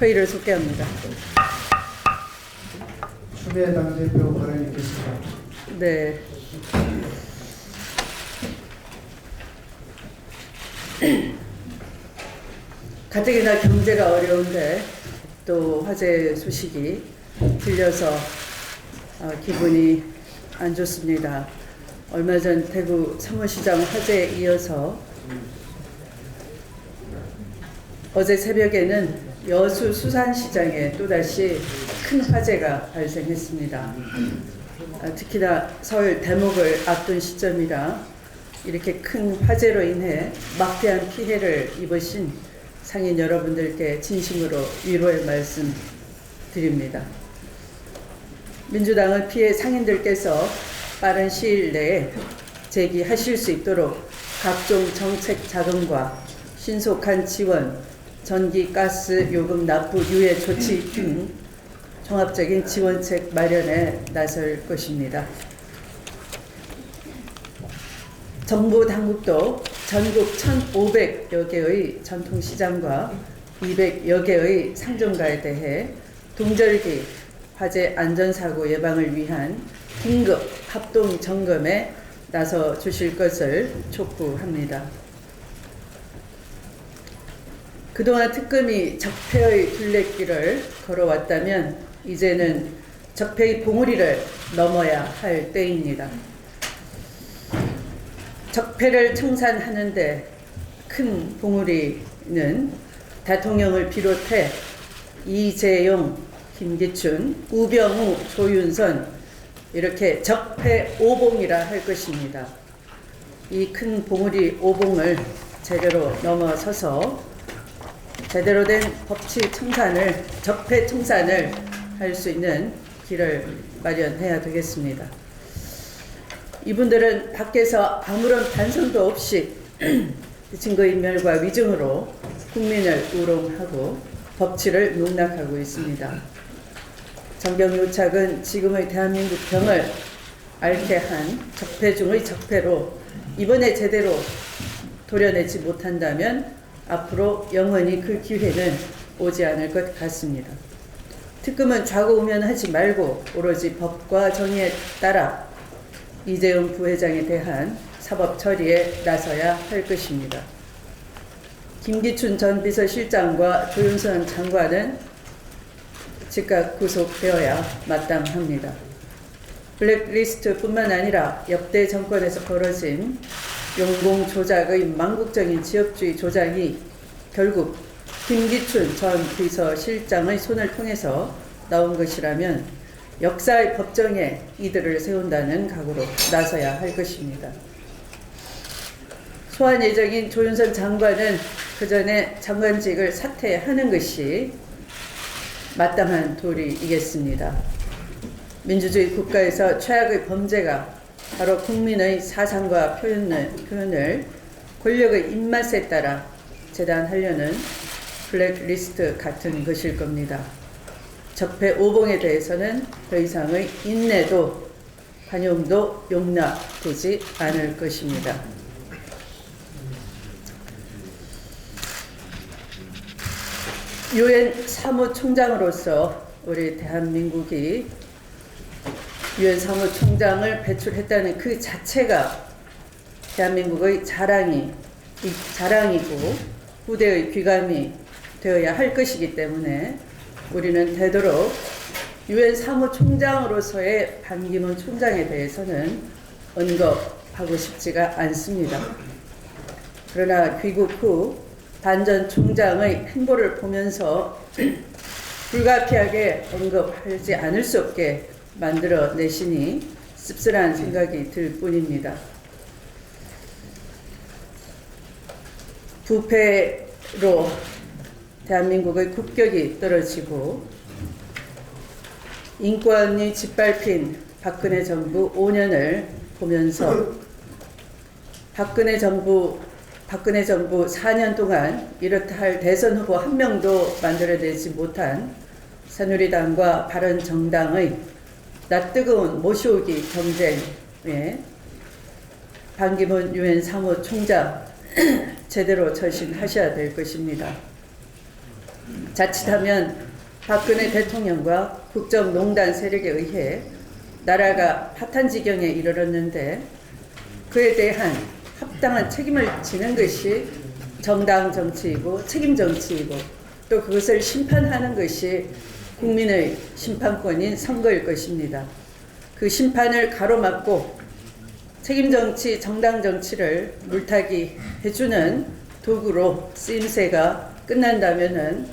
회의를 속개합니다. 추미애 당대표 발언이 있겠습니다. 네. 가뜩이나 경제가 어려운데 또 화재 소식이 들려서 기분이 안 좋습니다. 얼마 전 대구 서문시장 화재에 이어서 어제 새벽에는 여수 수산시장에 또다시 큰 화재가 발생했습니다. 특히나 설 대목을 앞둔 시점이라 이렇게 큰 화재로 인해 막대한 피해를 입으신 상인 여러분들께 진심으로 위로의 말씀 드립니다. 민주당은 피해 상인들께서 빠른 시일 내에 재기하실 수 있도록 각종 정책 자금과 신속한 지원, 전기, 가스, 요금 납부, 유예 조치 등 종합적인 지원책 마련에 나설 것입니다. 정부 당국도 전국 1,500여 개의 전통시장과 200여 개의 상점가에 대해 동절기 화재 안전사고 예방을 위한 긴급 합동 점검에 나서 주실 것을 촉구합니다. 그동안 특검이 적폐의 둘레길을 걸어왔다면 이제는 적폐의 봉우리를 넘어야 할 때입니다. 적폐를 청산하는데 큰 봉우리는 대통령을 비롯해 이재용, 김기춘, 우병우, 조윤선 이렇게 적폐 오봉이라 할 것입니다. 이 큰 봉우리 오봉을 제대로 넘어서서 제대로 된 법치 청산을, 적폐 청산을 할 수 있는 길을 마련해야 되겠습니다. 이분들은 밖에서 아무런 반성도 없이 증거인멸과 위증으로 국민을 우롱하고 법치를 농락하고 있습니다. 정경유착은 지금의 대한민국 병을 앓게 한 적폐 중의 적폐로 이번에 제대로 도려내지 못한다면 앞으로 영원히 그 기회는 오지 않을 것 같습니다. 특검은 좌고우면하지 말고 오로지 법과 정의에 따라 이재용 부회장에 대한 사법 처리에 나서야 할 것입니다. 김기춘 전 비서실장과 조윤선 장관은 즉각 구속되어야 마땅합니다. 블랙리스트뿐만 아니라 역대 정권에서 벌어진 용공 조작의 망국적인 지역주의 조작이 결국 김기춘 전 비서실장의 손을 통해서 나온 것이라면 역사의 법정에 이들을 세운다는 각오로 나서야 할 것입니다. 소환 예정인 조윤선 장관은 그 전에 장관직을 사퇴하는 것이 마땅한 도리이겠습니다. 민주주의 국가에서 최악의 범죄가 바로 국민의 사상과 표현을 권력의 입맛에 따라 재단하려는 블랙리스트 같은 것일 겁니다. 적폐 오봉에 대해서는 더 이상의 인내도 관용도 용납되지 않을 것입니다. 유엔 사무총장으로서 우리 대한민국이 유엔 사무총장을 배출했다는 그 자체가 대한민국의 자랑이고 후대의 귀감이 되어야 할 것이기 때문에 우리는 되도록 유엔 사무총장으로서의 반기문 총장에 대해서는 언급하고 싶지가 않습니다. 그러나 귀국 후 반 전 총장의 행보를 보면서 불가피하게 언급하지 않을 수 없게 만들어내시니 씁쓸한 생각이 들 뿐입니다. 부패로 대한민국의 국격이 떨어지고 인권이 짓밟힌 박근혜 정부 5년을 보면서 박근혜 정부 4년 동안 이렇다 할 대선 후보 한 명도 만들어내지 못한 새누리당과 바른정당의 낯뜨거운 모시오기 경쟁에 반기문 유엔 사무총장 제대로 절신하셔야 될 것입니다. 자칫하면 박근혜 대통령과 국정농단 세력에 의해 나라가 파탄 지경에 이르렀는데 그에 대한 합당한 책임을 지는 것이 정당 정치이고 책임 정치이고 또 그것을 심판하는 것이 국민의 심판권인 선거일 것입니다. 그 심판을 가로막고 책임 정치, 정당 정치를 물타기 해주는 도구로 쓰임새가 끝난다면은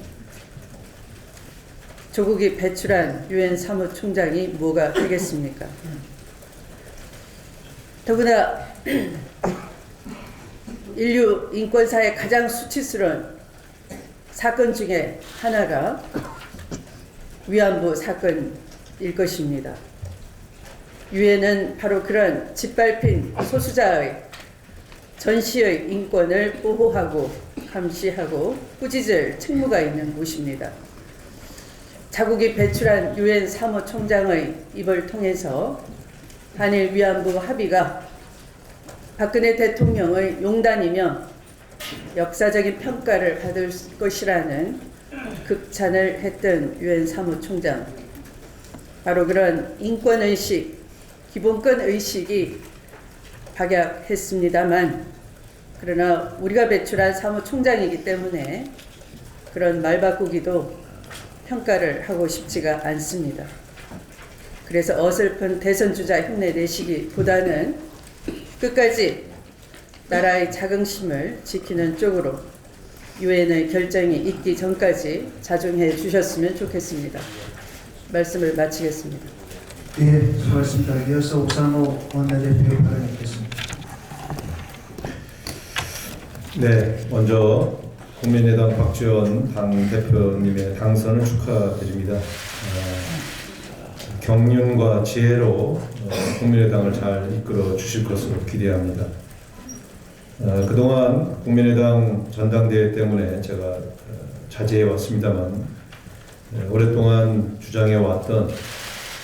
조국이 배출한 유엔 사무총장이 뭐가 되겠습니까? 더구나 인류 인권사의 가장 수치스러운 사건 중에 하나가 위안부 사건일 것입니다. 유엔은 바로 그런 짓밟힌 소수자의 전시의 인권을 보호하고 감시하고 꾸짖을 책무가 있는 곳입니다. 자국이 배출한 유엔 사무총장의 입을 통해서 한일 위안부 합의가 박근혜 대통령의 용단이며 역사적인 평가를 받을 것이라는 극찬을 했던 유엔 사무총장, 바로 그런 인권의식, 기본권 의식이 박약했습니다만, 그러나 우리가 배출한 사무총장이기 때문에 그런 말바꾸기도 평가를 하고 싶지가 않습니다. 그래서 어설픈 대선주자 흉내내시기보다는 끝까지 나라의 자긍심을 지키는 쪽으로 유엔의 결정이 있기 전까지 자중해 주셨으면 좋겠습니다. 말씀을 마치겠습니다. 예, 수고하셨습니다. 이어서 옥상호 원내대표의 발언이 있겠습니다. 네, 먼저 국민의당 박지원 당대표님의 당선을 축하드립니다. 경륜과 지혜로 국민의당을 잘 이끌어 주실 것으로 기대합니다. 그동안 국민의당 전당대회 때문에 제가 자제해 왔습니다만 오랫동안 주장해 왔던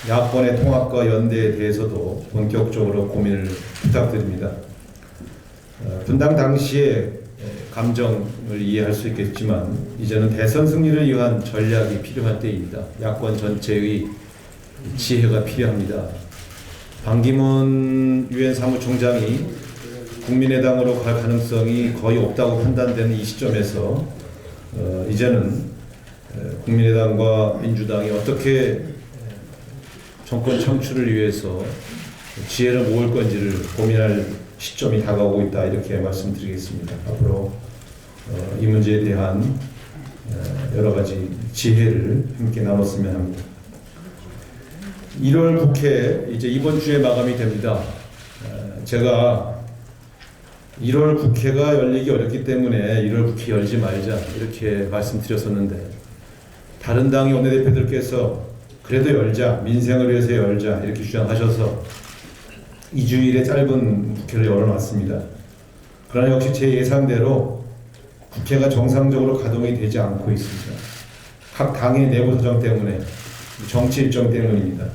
야권의 통합과 연대에 대해서도 본격적으로 고민을 부탁드립니다. 분당 당시에 감정을 이해할 수 있겠지만 이제는 대선 승리를 위한 전략이 필요할 때입니다. 야권 전체의 지혜가 필요합니다. 반기문 유엔 사무총장이 국민의당으로 갈 가능성이 거의 없다고 판단되는 이 시점에서 이제는 국민의당과 민주당이 어떻게 정권 창출을 위해서 지혜를 모을 건지를 고민할 시점이 다가오고 있다, 이렇게 말씀드리겠습니다. 앞으로 이 문제에 대한 여러 가지 지혜를 함께 나눴으면 합니다. 1월 국회 이제 이번 주에 마감이 됩니다. 제가 1월 국회가 열리기 어렵기 때문에 1월 국회 열지 말자 이렇게 말씀드렸었는데, 다른 당의 원내대표들께서 그래도 열자, 민생을 위해서 열자 이렇게 주장하셔서 2주일의 짧은 국회를 열어놨습니다. 그러나 역시 제 예상대로 국회가 정상적으로 가동이 되지 않고 있습니다. 각 당의 내부 사정 때문에, 정치 일정 때문입니다.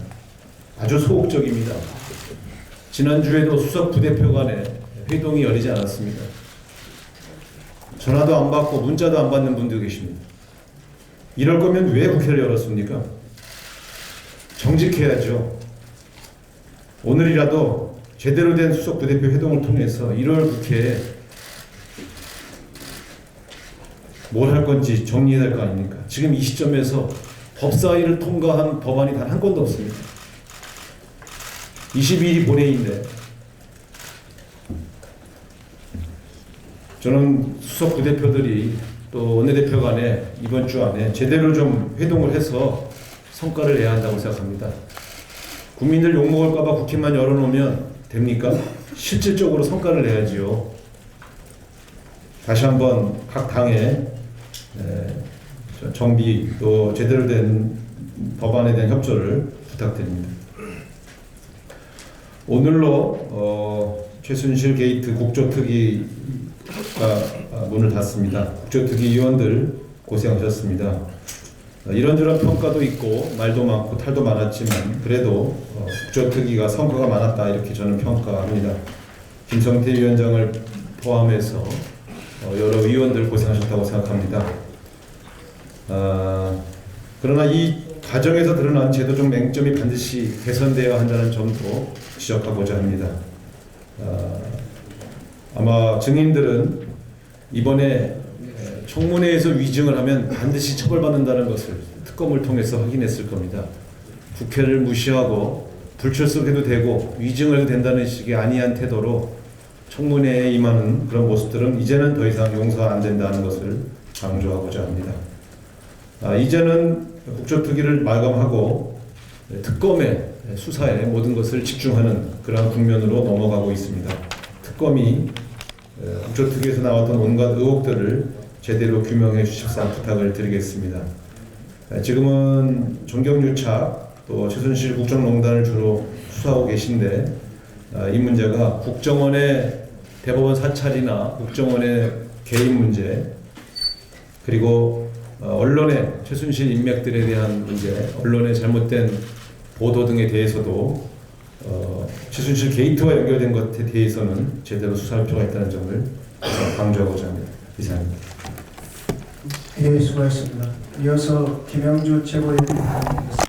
아주 소극적입니다. 지난주에도 수석 부대표 간에 회동이 열리지 않았습니다. 전화도 안 받고 문자도 안 받는 분도 계십니다. 이럴 거면 왜 국회를 열었습니까? 정직해야죠. 오늘이라도 제대로 된 수석 부대표 회동을 통해서 1월 국회에 뭘 할 건지 정리해야 될 거 아닙니까? 지금 이 시점에서 법사위를 통과한 법안이 단 한 건도 없습니다. 22일이 본회의인데 저는 수석 부대표들이 또 원내대표 간에 이번 주 안에 제대로 좀 회동을 해서 성과를 내야 한다고 생각합니다. 국민들 욕먹을까 봐 국회만 열어놓으면 됩니까? 실질적으로 성과를 내야지요. 다시 한번 각 당의 정비 또 제대로 된 법안에 대한 협조를 부탁드립니다. 오늘로 최순실 게이트 국조특위가 문을 닫습니다. 국조특위 위원들 고생하셨습니다. 이런저런 평가도 있고 말도 많고 탈도 많았지만 그래도 국조특위가 성과가 많았다, 이렇게 저는 평가합니다. 김성태 위원장을 포함해서 여러 의원들 고생하셨다고 생각합니다. 그러나 이 과정에서 드러난 제도적 맹점이 반드시 개선되어야 한다는 점도 지적하고자 합니다. 아마 증인들은 이번에 청문회에서 위증을 하면 반드시 처벌받는다는 것을 특검을 통해서 확인했을 겁니다. 국회를 무시하고 불출석해도 되고 위증을 해도 된다는 식의 안이한 태도로 청문회에 임하는 그런 모습들은 이제는 더 이상 용서 안 된다는 것을 강조하고자 합니다. 이제는 국조특위를 마감하고 특검의 수사에 모든 것을 집중하는 그러한 국면으로 넘어가고 있습니다. 특검이 국조특위에서 나왔던 온갖 의혹들을 제대로 규명해 주십사 부탁을 드리겠습니다. 지금은 정경유착 또 최순실 국정농단을 주로 수사하고 계신데 이 문제가 국정원의 대법원 사찰이나 국정원의 개인 문제 그리고 언론의 최순실 인맥들에 대한 문제, 언론의 잘못된 보도 등에 대해서도 최순실 게이트와 연결된 것에 대해서는 제대로 수사할 필요가 있다는 점을 강조하고자 합니다. 이상입니다. 예, 수고하셨습니다. 이어서 김영주 최고위원님 발언하겠습니다.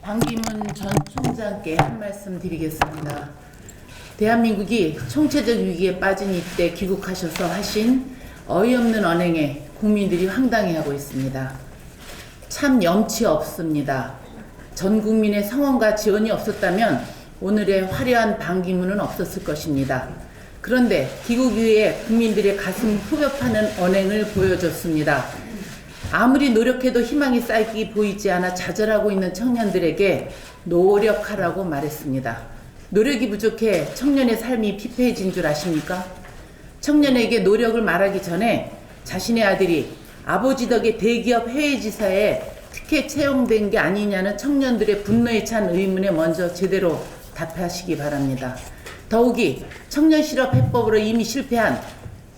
반기문 전 총장께 한 말씀 드리겠습니다. 대한민국이 총체적 위기에 빠진 이때 귀국하셔서 하신 어이없는 언행에 국민들이 황당해하고 있습니다. 참 염치 없습니다. 전 국민의 성원과 지원이 없었다면 오늘의 화려한 반기문은 없었을 것입니다. 그런데 귀국 이후에 국민들의 가슴 후벼 파는 언행을 보여줬습니다. 아무리 노력해도 희망이 쌀기 보이지 않아 좌절하고 있는 청년들에게 노력하라고 말했습니다. 노력이 부족해 청년의 삶이 피폐해진 줄 아십니까? 청년에게 노력을 말하기 전에 자신의 아들이 아버지 덕에 대기업 해외지사에 특혜 채용된 게 아니냐는 청년들의 분노에 찬 의문에 먼저 제대로 답하시기 바랍니다. 더욱이 청년 실업 해법으로 이미 실패한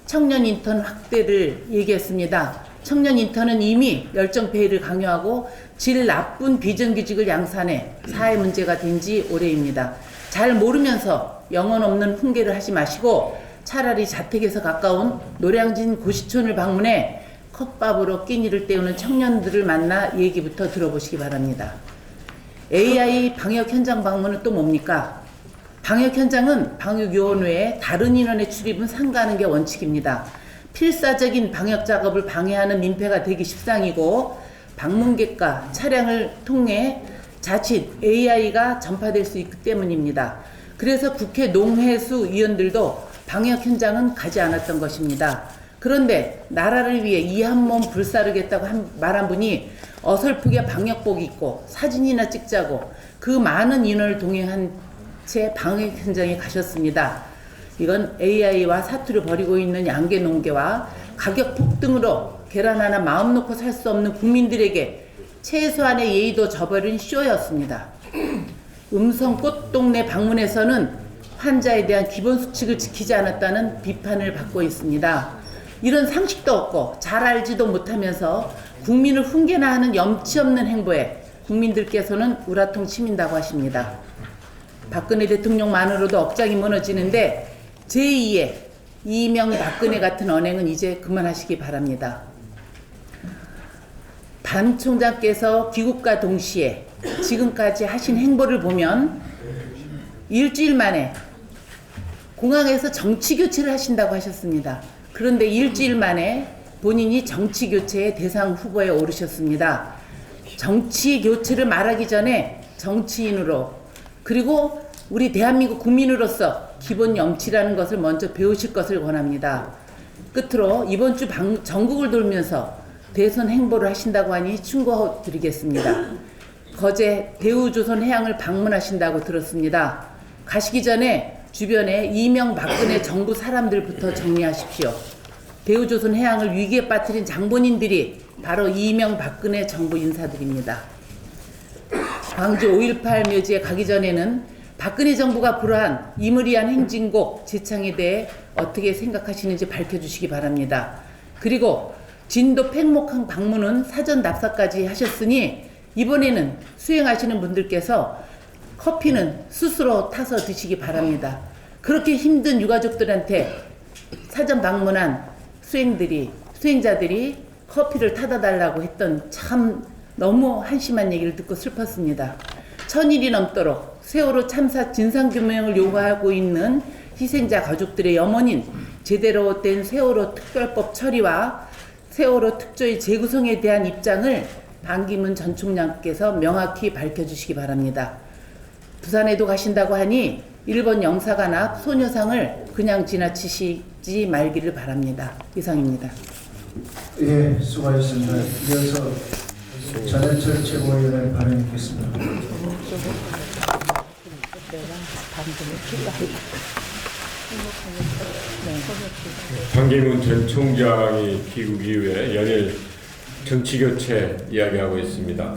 청년 인턴 확대를 얘기했습니다. 청년 인턴은 이미 열정페이를 강요하고 질 나쁜 비정규직을 양산해 사회 문제가 된 지 오래입니다. 잘 모르면서 영혼 없는 훈계를 하지 마시고 차라리 자택에서 가까운 노량진 고시촌을 방문해 컵밥으로 끼니를 때우는 청년들을 만나 얘기부터 들어보시기 바랍니다. AI 방역 현장 방문은 또 뭡니까? 방역 현장은 방역요원 외에 다른 인원의 출입은 삼가하는 게 원칙입니다. 필사적인 방역 작업을 방해하는 민폐가 되기 십상이고 방문객과 차량을 통해 자칫 AI가 전파될 수 있기 때문입니다. 그래서 국회 농해수 위원들도 방역 현장은 가지 않았던 것입니다. 그런데 나라를 위해 이 한 몸 불사르겠다고 말한 분이 어설프게 방역복 입고 사진이나 찍자고 그 많은 인원을 동행한 채 방역 현장에 가셨습니다. 이건 AI와 사투를 벌이고 있는 양계 농계와 가격 폭등으로 계란 하나 마음 놓고 살 수 없는 국민들에게 최소한의 예의도 저버린 쇼였습니다. 음성 꽃동네 방문에서는 환자에 대한 기본 수칙을 지키지 않았다는 비판을 받고 있습니다. 이런 상식도 없고 잘 알지도 못하면서 국민을 훈계나 하는 염치 없는 행보에 국민들께서는 우라통 치민다고 하십니다. 박근혜 대통령만으로도 억장이 무너지는데 제2의 이명박근혜 같은 언행은 이제 그만하시기 바랍니다. 반 총장께서 귀국과 동시에 지금까지 하신 행보를 보면 일주일 만에 공항에서 정치교체를 하신다고 하셨습니다. 그런데 일주일 만에 본인이 정치교체의 대상 후보에 오르셨습니다. 정치교체를 말하기 전에 정치인으로 그리고 우리 대한민국 국민으로서 기본 염치라는 것을 먼저 배우실 것을 권합니다. 끝으로 이번 주 전국을 돌면서 대선 행보를 하신다고 하니 충고드리겠습니다. 거제 대우조선해양을 방문하신다고 들었습니다. 가시기 전에 주변에 이명박근혜 정부 사람들부터 정리하십시오. 대우조선해양을 위기에 빠뜨린 장본인들이 바로 이명박근혜 정부 인사들입니다. 광주 5.18 묘지에 가기 전에는 박근혜 정부가 불허한 이무리한 행진곡 제창에 대해 어떻게 생각하시는지 밝혀주시기 바랍니다. 그리고 진도 팽목항 방문은 사전 답사까지 하셨으니 이번에는 수행하시는 분들께서 커피는 스스로 타서 드시기 바랍니다. 그렇게 힘든 유가족들한테 사전 방문한 수행자들이 커피를 타다 달라고 했던 참 너무 한심한 얘기를 듣고 슬펐습니다. 1000일이 넘도록 세월호 참사 진상규명을 요구하고 있는 희생자 가족들의 염원인 제대로 된 세월호 특별법 처리와 세월호 특조위 재구성에 대한 입장을 반기문 전 총장께서 명확히 밝혀주시기 바랍니다. 부산에도 가신다고 하니 일본 영사관 앞 소녀상을 그냥 지나치시지 말기를 바랍니다. 이상입니다. 예, 수고하셨습니다. 이어서 전해철 최고위원의 발언 있겠습니다. 반기문 전 총장이 귀국 이후에 연일 정치교체 이야기하고 있습니다.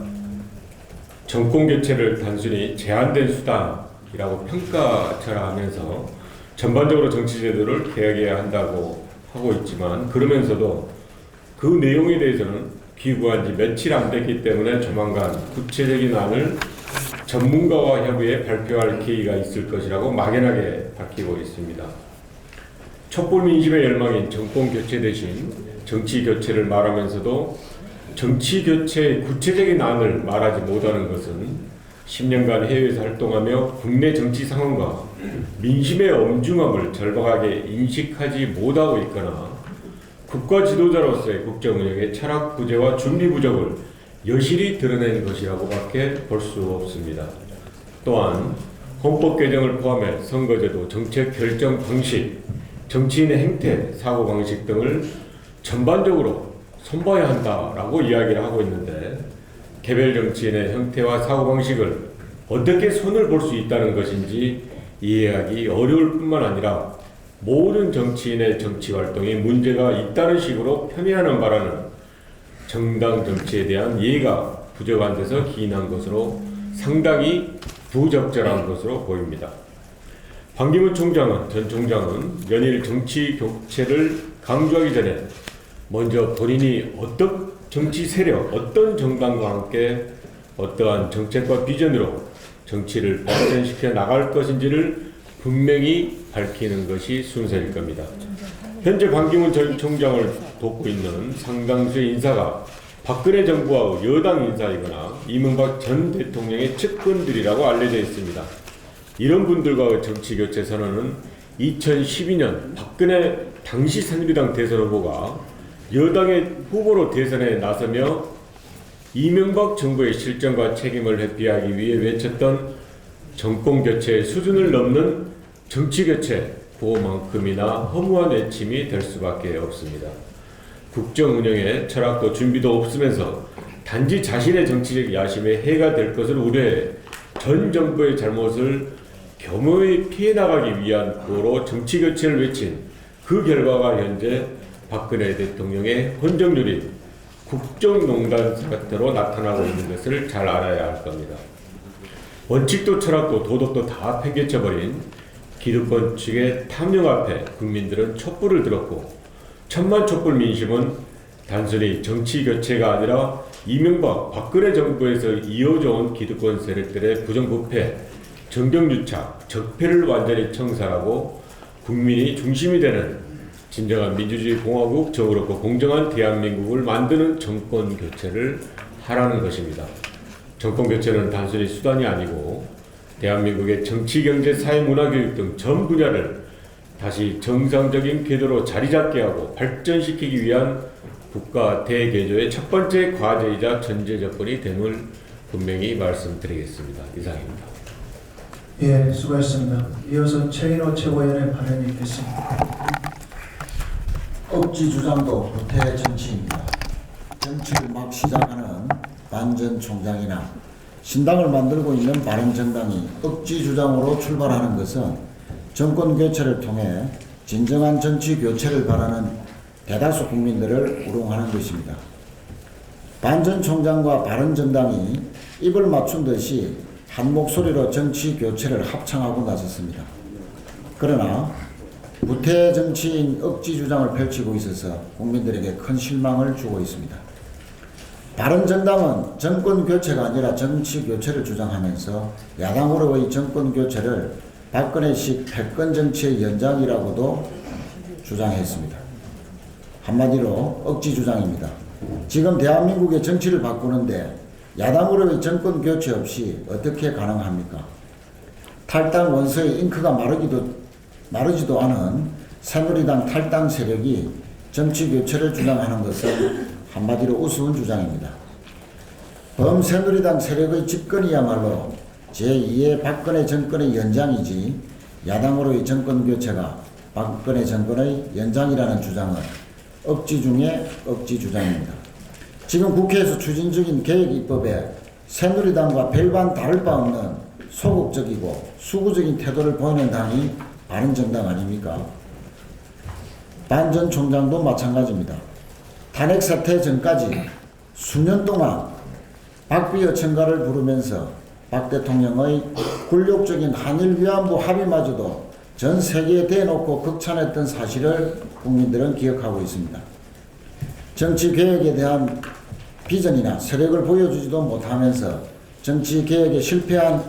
정권교체를 단순히 제한된 수단이라고 평가절하하면서 전반적으로 정치제도를 개혁해야 한다고 하고 있지만, 그러면서도 그 내용에 대해서는 귀국한 지 며칠 안 됐기 때문에 조만간 구체적인 안을 전문가와 협의해 발표할 계기가 있을 것이라고 막연하게 밝히고 있습니다. 촛불 민심의 열망인 정권 교체 대신 정치 교체를 말하면서도 정치 교체의 구체적인 안을 말하지 못하는 것은 10년간 해외에서 활동하며 국내 정치 상황과 민심의 엄중함을 절박하게 인식하지 못하고 있거나 국가 지도자로서의 국정 운영의 철학 부재와 준비 부족을 여실히 드러낸 것이라고밖에 볼 수 없습니다. 또한 헌법 개정을 포함해 선거제도, 정책 결정 방식, 정치인의 행태, 사고 방식 등을 전반적으로 손봐야 한다라고 이야기를 하고 있는데, 개별 정치인의 형태와 사고 방식을 어떻게 손을 볼 수 있다는 것인지 이해하기 어려울 뿐만 아니라 모든 정치인의 정치 활동에 문제가 있다는 식으로 편애하는 바라는 정당 정치에 대한 이해가 부족한 데서 기인한 것으로 상당히 부적절한 것으로 보입니다. 반기문 전 총장은 연일 정치 교체를 강조하기 전에 먼저 본인이 어떤 정치 세력, 어떤 정당과 함께 어떠한 정책과 비전으로 정치를 발전시켜 나갈 것인지를 분명히 밝히는 것이 순서일 겁니다. 현재 반기문 전 총장을 돕고 있는 상당수의 인사가 박근혜 정부와 여당 인사이거나 이명박 전 대통령의 측근들이라고 알려져 있습니다. 이런 분들과의 정치교체 선언은 2012년 박근혜 당시 새누리당 대선 후보가 여당의 후보로 대선에 나서며 이명박 정부의 실정과 책임을 회피하기 위해 외쳤던 정권교체의 수준을 넘는 정치교체, 그만큼이나 허무한 외침이 될 수밖에 없습니다. 국정 운영에 철학도 준비도 없으면서 단지 자신의 정치적 야심에 해가 될 것을 우려해 전 정부의 잘못을 겸허히 피해 나가기 위한 구호로 정치교체를 외친 그 결과가 현재 박근혜 대통령의 헌정률인 국정농단 사태로 나타나고 있는 것을 잘 알아야 할 겁니다. 원칙도 철학도 도덕도 다 팽개쳐버린 기득권 측의 탐욕 앞에 국민들은 촛불을 들었고, 천만 촛불 민심은 단순히 정치 교체가 아니라 이명박, 박근혜 정부에서 이어져 온 기득권 세력들의 부정부패, 정경유착, 적폐를 완전히 청산하고 국민이 중심이 되는 진정한 민주주의 공화국, 정의롭고 공정한 대한민국을 만드는 정권 교체를 하라는 것입니다. 정권 교체는 단순히 수단이 아니고 대한민국의 정치, 경제, 사회, 문화, 교육 등 전 분야를 다시 정상적인 궤도로 자리잡게 하고 발전시키기 위한 국가 대개조의 첫 번째 과제이자 전제 조건이 됨을 분명히 말씀드리겠습니다. 이상입니다. 예, 수고하셨습니다. 이어서 최인호 최고위원의 발언이 있겠습니다. 억지 주장도 구태 정치입니다. 정치를 막 시작하는 반 전 총장이나 신당을 만들고 있는 바른정당이 억지 주장으로 출발하는 것은 정권 교체를 통해 진정한 정치 교체를 바라는 대다수 국민들을 우롱하는 것입니다. 반 전 총장과 바른정당이 입을 맞춘 듯이 한 목소리로 정치 교체를 합창하고 나섰습니다. 그러나 구태 정치인 억지 주장을 펼치고 있어서 국민들에게 큰 실망을 주고 있습니다. 바른정당은 정권 교체가 아니라 정치 교체를 주장하면서 야당으로의 정권 교체를 박근혜식 패권 정치의 연장이라고도 주장했습니다. 한마디로 억지 주장입니다. 지금 대한민국의 정치를 바꾸는데 야당으로의 정권 교체 없이 어떻게 가능합니까? 탈당 원서의 잉크가 마르지도 않은 새누리당 탈당 세력이 정치 교체를 주장하는 것은 한마디로 우스운 주장입니다. 범새누리당 세력의 집권이야말로 제2의 박근혜 정권의 연장이지 야당으로의 정권 교체가 박근혜 정권의 연장이라는 주장은 억지 중에 억지 주장입니다. 지금 국회에서 추진 중인 개혁 입법에 새누리당과 별반 다를 바 없는 소극적이고 수구적인 태도를 보이는 당이 바른정당 아닙니까? 반 전 총장도 마찬가지입니다. 탄핵 사태 전까지 수년 동안 박비어 청가를 부르면서 박 대통령의 굴욕적인 한일 위안부 합의마저도 전 세계에 대놓고 극찬했던 사실을 국민들은 기억하고 있습니다. 정치 개혁에 대한 비전이나 세력을 보여주지도 못하면서 정치 개혁에 실패한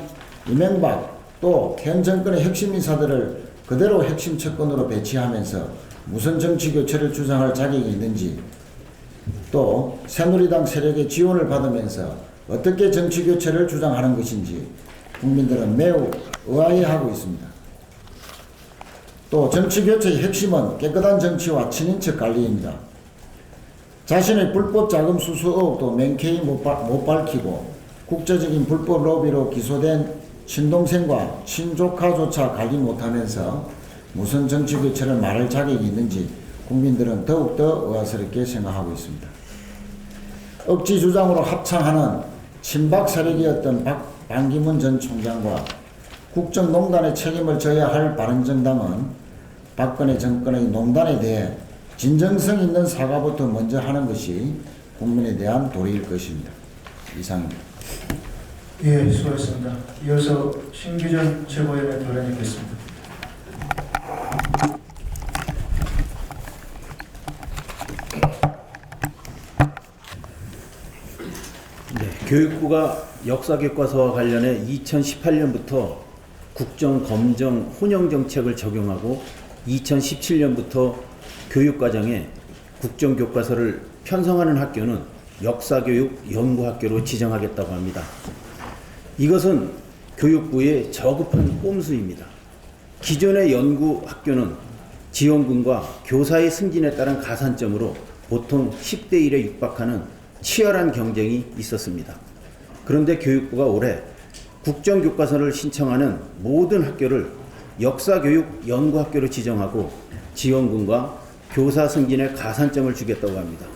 이명박 또 현 정권의 핵심 인사들을 그대로 핵심 측근으로 배치하면서 무슨 정치 교체를 주장할 자격이 있는지, 또 새누리당 세력의 지원을 받으면서 어떻게 정치 교체를 주장하는 것인지 국민들은 매우 의아해하고 있습니다. 또 정치 교체의 핵심은 깨끗한 정치와 친인척 관리입니다. 자신의 불법 자금 수수 의혹도 명쾌히 못 밝히고 국제적인 불법 로비로 기소된 친동생과 친조카조차 관리 못하면서 무슨 정치 교체를 말할 자격이 있는지 국민들은 더욱더 의아스럽게 생각하고 있습니다. 억지 주장으로 합창하는 친박 세력이었던 반기문 전 총장과 국정농단의 책임을 져야 할 바른정당은 박근혜 정권의 농단에 대해 진정성 있는 사과부터 먼저 하는 것이 국민에 대한 도리일 것입니다. 이상입니다. 예, 수고하셨습니다. 이어서 신규전 최고위원의 발언이 있겠습니다. 교육부가 역사교과서와 관련해 2018년부터 국정, 검정, 혼영 정책을 적용하고 2017년부터 교육과정에 국정교과서를 편성하는 학교는 역사교육 연구학교로 지정하겠다고 합니다. 이것은 교육부의 저급한 꼼수입니다. 기존의 연구학교는 지원금과 교사의 승진에 따른 가산점으로 보통 10대 1에 육박하는 치열한 경쟁이 있었습니다. 그런데 교육부가 올해 국정교과서를 신청하는 모든 학교를 역사교육 연구학교로 지정하고 지원금과 교사 승진에 가산점을 주겠다고 합니다.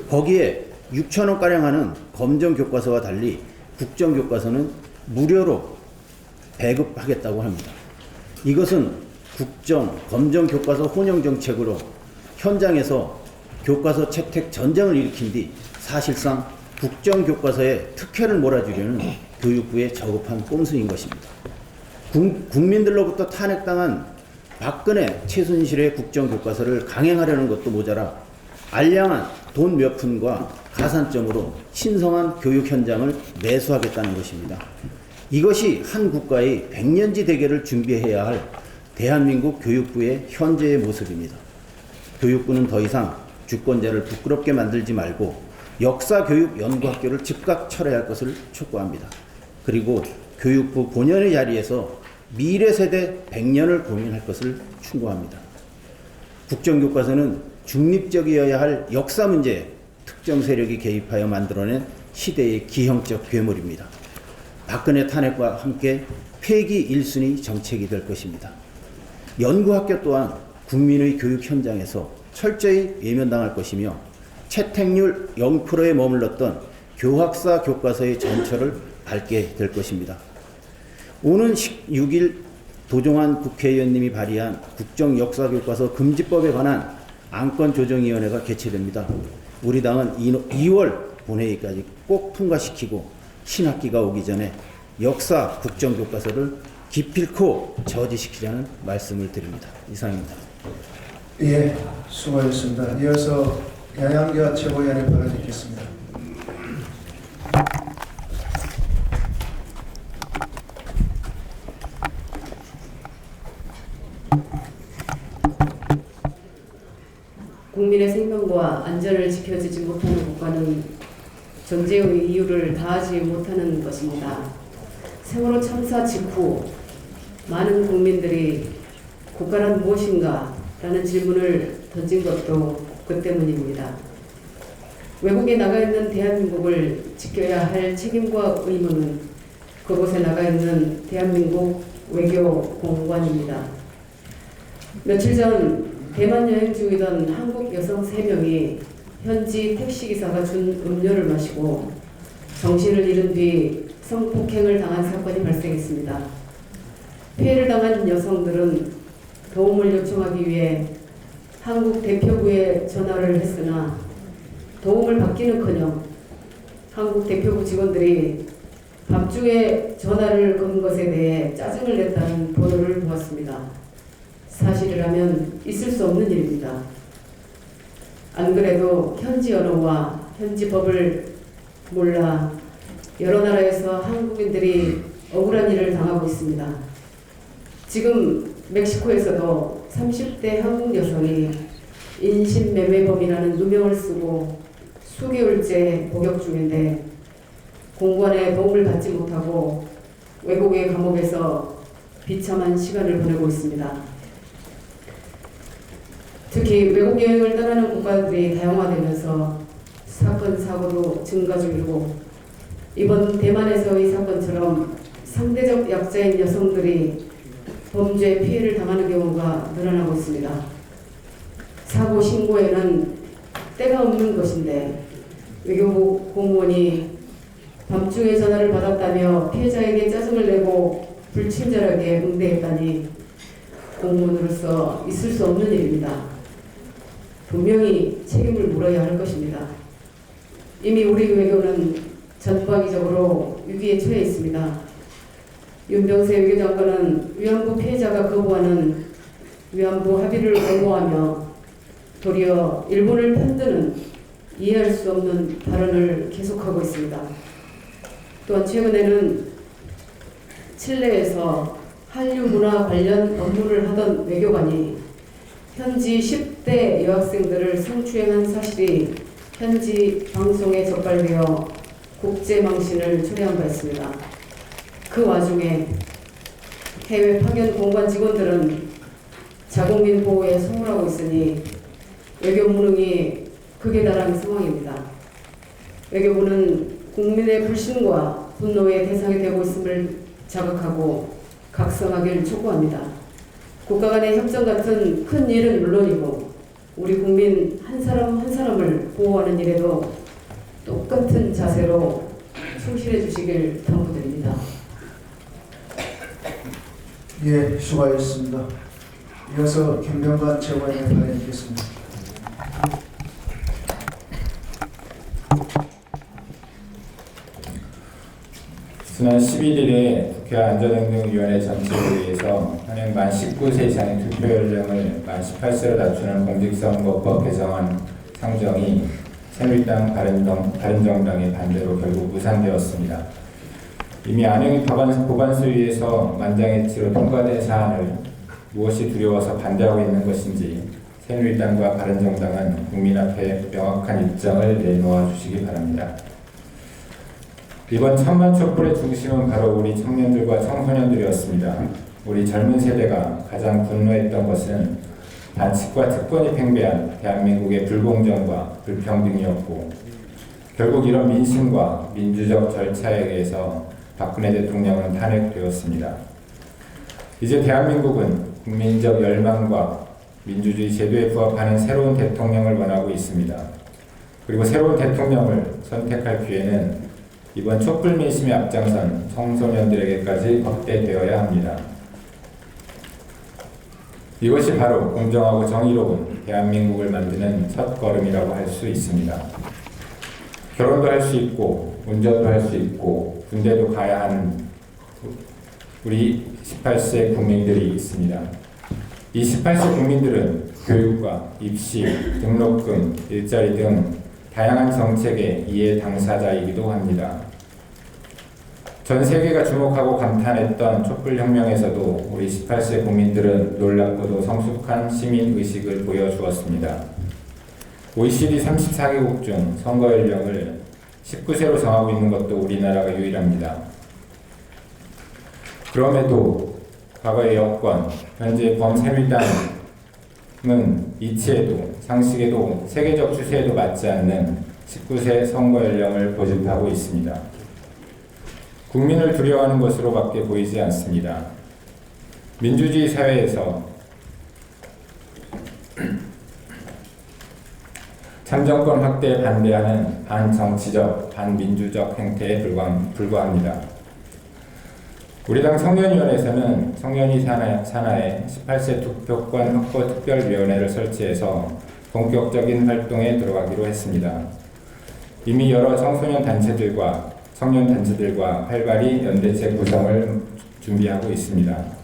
거기에 6,000원가량 하는 검정교과서와 달리 국정교과서는 무료로 배급하겠다고 합니다. 이것은 국정, 검정교과서 혼용정책으로 현장에서 교과서 채택 전쟁을 일으킨 뒤 사실상 국정교과서에 특혜를 몰아주려는 교육부의 저급한 꼼수인 것입니다. 국민들로부터 탄핵당한 박근혜, 최순실의 국정교과서를 강행하려는 것도 모자라 알량한 돈 몇 푼과 가산점으로 신성한 교육 현장을 매수하겠다는 것입니다. 이것이 한 국가의 백년지 대계를 준비해야 할 대한민국 교육부의 현재의 모습입니다. 교육부는 더 이상 주권자를 부끄럽게 만들지 말고 역사교육 연구학교를 즉각 철회할 것을 촉구합니다. 그리고 교육부 본연의 자리에서 미래 세대 100년을 고민할 것을 충고합니다. 국정교과서는 중립적이어야 할 역사 문제에 특정 세력이 개입하여 만들어낸 시대의 기형적 괴물입니다. 박근혜 탄핵과 함께 폐기 1순위 정책이 될 것입니다. 연구학교 또한 국민의 교육 현장에서 철저히 외면당할 것이며 채택률 0%에 머물렀던 교학사 교과서의 전철을 밟게 될 것입니다. 오는 6일 도종환 국회의원님이 발의한 국정역사교과서 금지법에 관한 안건조정위원회가 개최됩니다. 우리 당은 2월 본회의까지 꼭 통과시키고 신학기가 오기 전에 역사 국정교과서를 기필코 저지시키자는 말씀을 드립니다. 이상입니다. 예, 수고하셨습니다. 이어서 양양교 최고위원의 발언이 있겠습니다. 국민의 생명과 안전을 지켜주지 못하는 국가는 존재의 이유를 다하지 못하는 것입니다. 세월호 참사 직후 많은 국민들이 국가란 무엇인가? 라는 질문을 던진 것도 그 때문입니다. 외국에 나가 있는 대한민국을 지켜야 할 책임과 의무는 그곳에 나가 있는 대한민국 외교공관입니다. 며칠 전 대만 여행 중이던 한국 여성 3명이 현지 택시기사가 준 음료를 마시고 정신을 잃은 뒤 성폭행을 당한 사건이 발생했습니다. 피해를 당한 여성들은 도움을 요청하기 위해 한국 대표부에 전화를 했으나 도움을 받기는커녕 한국 대표부 직원들이 밤중에 전화를 건 것에 대해 짜증을 냈다는 보도를 보았습니다. 사실이라면 있을 수 없는 일입니다. 안 그래도 현지 언어와 현지 법을 몰라 여러 나라에서 한국인들이 억울한 일을 당하고 있습니다. 지금 멕시코에서도 30대 한국 여성이 인신매매범이라는 누명을 쓰고 수개월째 복역 중인데 공관의 도움을 받지 못하고 외국의 감옥에서 비참한 시간을 보내고 있습니다. 특히 외국 여행을 떠나는 국가들이 다양화되면서 사건, 사고도 증가 중이고 이번 대만에서의 사건처럼 상대적 약자인 여성들이 범죄 피해를 당하는 경우가 늘어나고 있습니다. 사고 신고에는 때가 없는 것인데 외교부 공무원이 밤중에 전화를 받았다며 피해자에게 짜증을 내고 불친절하게 응대했다니 공무원으로서 있을 수 없는 일입니다. 분명히 책임을 물어야 할 것입니다. 이미 우리 외교는 전방위적으로 위기에 처해 있습니다. 윤병세 외교장관은 위안부 피해자가 거부하는 위안부 합의를 옹호하며 도리어 일본을 편드는 이해할 수 없는 발언을 계속하고 있습니다. 또한 최근에는 칠레에서 한류 문화 관련 업무를 하던 외교관이 현지 10대 여학생들을 성추행한 사실이 현지 방송에 적발되어 국제망신을 초래한 바 있습니다. 그 와중에 해외 파견 공관 직원들은 자국민 보호에 소홀하고 있으니 외교 무능이 극에 달한 상황입니다. 외교부는 국민의 불신과 분노의 대상이 되고 있음을 자각하고 각성하길 촉구합니다. 국가 간의 협정 같은 큰 일은 물론이고 우리 국민 한 사람 한 사람을 보호하는 일에도 똑같은 자세로 충실해 주시길 당부드립니다. 예, 수고하셨습니다. 이어서 김병관 최고위원의 발언 있겠습니다. 지난 11일에 국회 안전행동위원회 전체회의에서 현행 만 19세 이상의 투표 연령을 만 18세로 낮추는 공직선거법 개정안 상정이 새누리당, 바른정당의 반대로 결국 무산되었습니다. 이미 안행 보관소위에서 만장일치로 통과된 사안을 무엇이 두려워서 반대하고 있는 것인지 새누리당과 바른정당은 국민 앞에 명확한 입장을 내놓아 주시기 바랍니다. 이번 천만 촛불의 중심은 바로 우리 청년들과 청소년들이었습니다. 우리 젊은 세대가 가장 분노했던 것은 반칙과 특권이 팽배한 대한민국의 불공정과 불평등이었고 결국 이런 민심과 민주적 절차에 의해서 박근혜 대통령은 탄핵되었습니다. 이제 대한민국은 국민적 열망과 민주주의 제도에 부합하는 새로운 대통령을 원하고 있습니다. 그리고 새로운 대통령을 선택할 기회는 이번 촛불 민심에 앞장선 청소년들에게까지 확대되어야 합니다. 이것이 바로 공정하고 정의로운 대한민국을 만드는 첫걸음이라고 할 수 있습니다. 결혼도 할 수 있고 운전도 할 수 있고 군대도 가야 하는 우리 18세 국민들이 있습니다. 이 18세 국민들은 교육과 입시, 등록금, 일자리 등 다양한 정책의 이해 당사자이기도 합니다. 전 세계가 주목하고 감탄했던 촛불혁명에서도 우리 18세 국민들은 놀랍고도 성숙한 시민의식을 보여주었습니다. OECD 34개국 중 선거 연령을 19세로 정하고 있는 것도 우리나라가 유일합니다. 그럼에도 과거의 여권, 현재 범새누리당은 이치에도 상식에도 세계적 추세에도 맞지 않는 19세 선거 연령을 고집하고 있습니다. 국민을 두려워하는 것으로밖에 보이지 않습니다. 민주주의 사회에서 참정권 확대에 반대하는 반정치적, 반민주적 행태에 불과합니다. 우리 당 청년위원회에서는 청년이 산하에 18세 투표권 확보 특별위원회를 설치해서 본격적인 활동에 들어가기로 했습니다. 이미 여러 청소년 단체들과 청년 단체들과 활발히 연대체 구성을 준비하고 있습니다.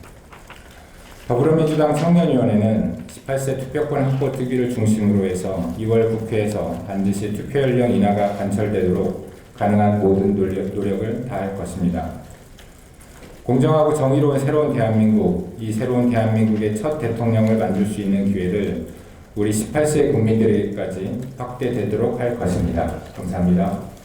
더불어민주당 청년위원회는 18세 투표권 확보 특위를 중심으로 해서 2월 국회에서 반드시 투표 연령 인하가 관철되도록 가능한 모든 노력을 다할 것입니다. 공정하고 정의로운 새로운 대한민국, 이 새로운 대한민국의 첫 대통령을 만들 수 있는 기회를 우리 18세 국민들에게까지 확대되도록 할 것입니다. 감사합니다.